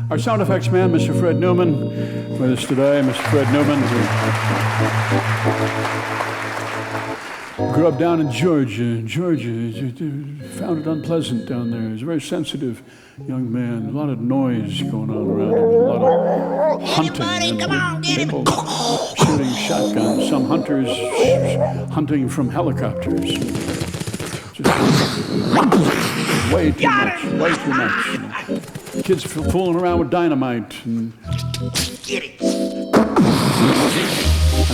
Our sound effects man, Mr. Fred Newman, with us today. Mr. Fred Newman, who grew up down in Georgia. Found it unpleasant down there. He's a very sensitive young man. A lot of noise going on around him. A lot of hunting. People shooting shotguns. Some hunters hunting from helicopters. Just way too much. Kids fooling around with dynamite. And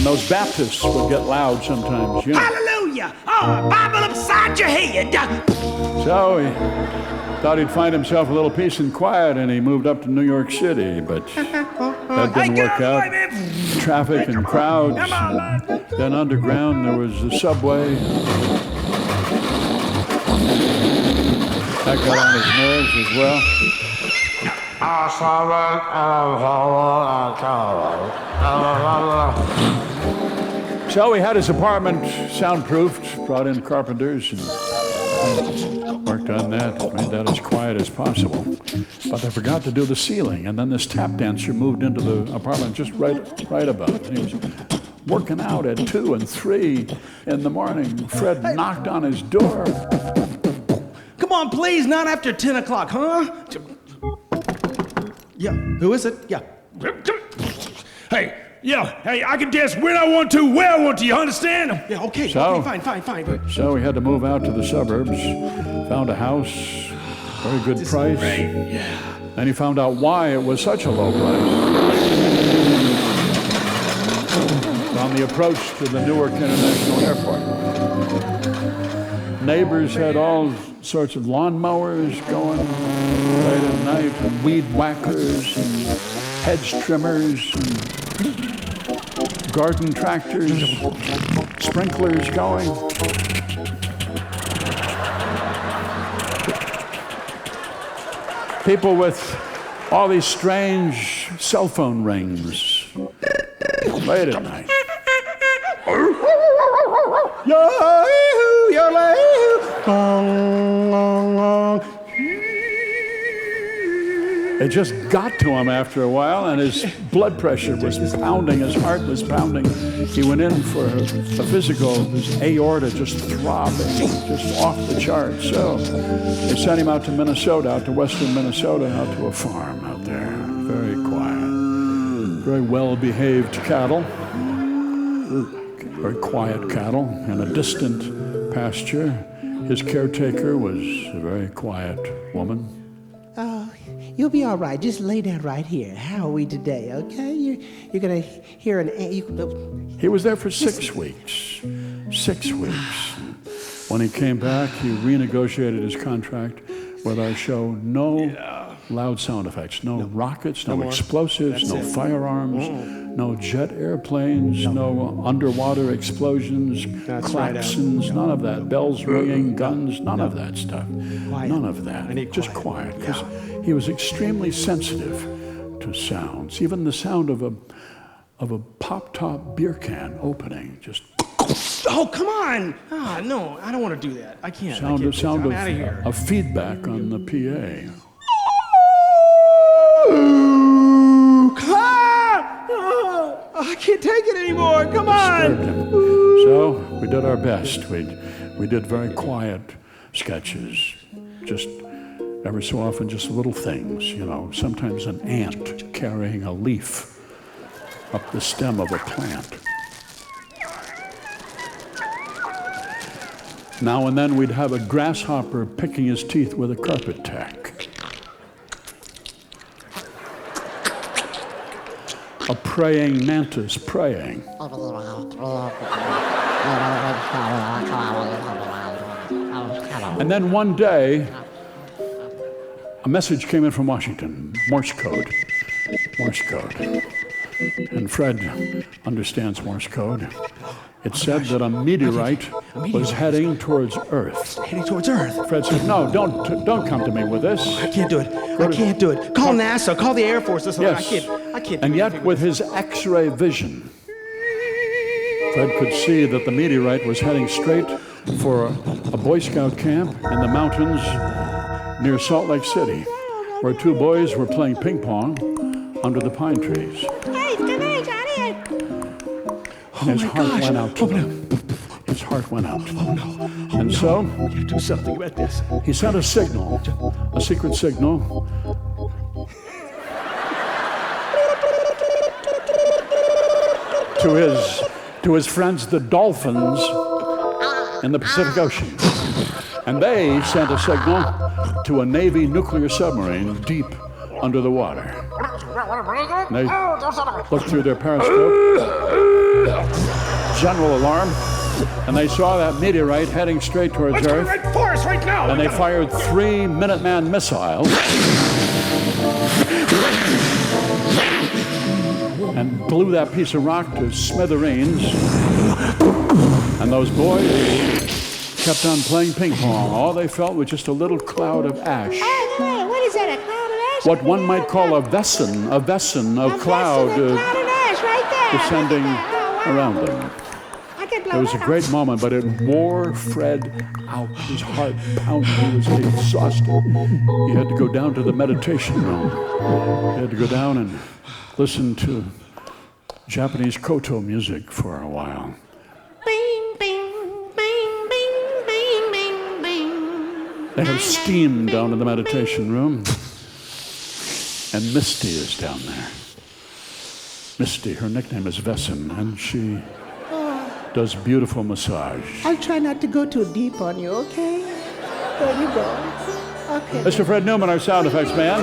those Baptists would get loud sometimes, you know. Hallelujah! Oh, Bible upside your head. So he thought he'd find himself a little peace and quiet, and he moved up to New York City, but that didn't work out. Traffic and crowds. Then underground, there was the subway. That got on his nerves as well. So he had his apartment soundproofed, brought in carpenters, and worked on that, made that as quiet as possible. But they forgot to do the ceiling, and then this tap dancer moved into the apartment just right above. And he was working out at 2 and 3 in the morning. Fred knocked on his door. Come on, please, not after 10 o'clock, huh? Yeah, who is it? Yeah. Hey, I can dance when I want to, where I want to, you understand? Yeah, okay, fine. So he had to move out to the suburbs, found a house, very good price. And he found out why it was such a low price. On the approach to the Newark International Airport. Neighbors had all sorts of lawnmowers going late at night, and weed whackers, and hedge trimmers, and garden tractors, sprinklers going. People with all these strange cell phone rings late at night. It just got to him after a while, and his blood pressure was pounding, his heart was pounding. He went in for a physical, his aorta just throbbing, just off the charts. So they sent him out to Minnesota, out to western Minnesota, out to a farm out there. Very quiet, very well-behaved cattle, very quiet cattle, in a distant pasture. His caretaker was a very quiet woman. You'll be all right. Just lay down right here. How are we today, okay? You're going to hear an... He was there for 6 weeks. 6 weeks. When he came back, he renegotiated his contract with our show. No loud sound effects. No rockets, no explosives, no firearms, no jet airplanes, no underwater explosions, klaxons, none of that. Bells ringing, guns, none of that stuff. None of that. Just quiet. Because he was extremely sensitive to sounds. Even the sound of a pop-top beer can opening. Just... Oh, come on! No, I don't want to do that. I can't. Sound of feedback on the PA. I can't take it anymore. Come on! So we did our best. We did very quiet sketches. Just every so often, just little things, you know. Sometimes an ant carrying a leaf up the stem of a plant. Now and then we'd have a grasshopper picking his teeth with a carpet tack. A praying mantis praying. And then one day, a message came in from Washington, Morse code. And Fred understands Morse code. It said that a meteorite was heading towards Earth. Heading towards Earth? Fred said, no, don't come to me with this. I can't do it. I can't do it. Call NASA, call the Air Force. Yes. I can't. And yet, with his X-ray vision, Fred could see that the meteorite was heading straight for a Boy Scout camp in the mountains near Salt Lake City. where two boys were playing ping pong under the pine trees. And his heart went out to them. His heart went out. Oh, no. Oh, And no. so We gotta do something about this. he sent a signal, a secret signal, to his friends, the dolphins in the Pacific Ocean. And they sent a signal to a Navy nuclear submarine deep under the water. And they looked through their periscope, general alarm, and they saw that meteorite heading straight towards Let's go Earth. right for us right now. And they fired 3 Minuteman missiles and blew that piece of rock to smithereens. And those boys kept on playing ping pong. All they felt was just a little cloud of ash. What is that, a cloud of ash? What one might call a vesen of cloud Cloud of ash right there. descending Oh, wow. around them. I could blow It was a that great moment, but it wore Fred out. His heart pounded. He was exhausted. He had to go down to the meditation room. He had to go down and listen to Japanese koto music for a while. Bing, bing, bing, bing, bing, bing, bing. They have steam down in the meditation room. And Misty is down there. Misty, her nickname is Vesen, and she does beautiful massage. I'll try not to go too deep on you, okay? There you go. Okay. Mr. Fred Newman, our sound effects man.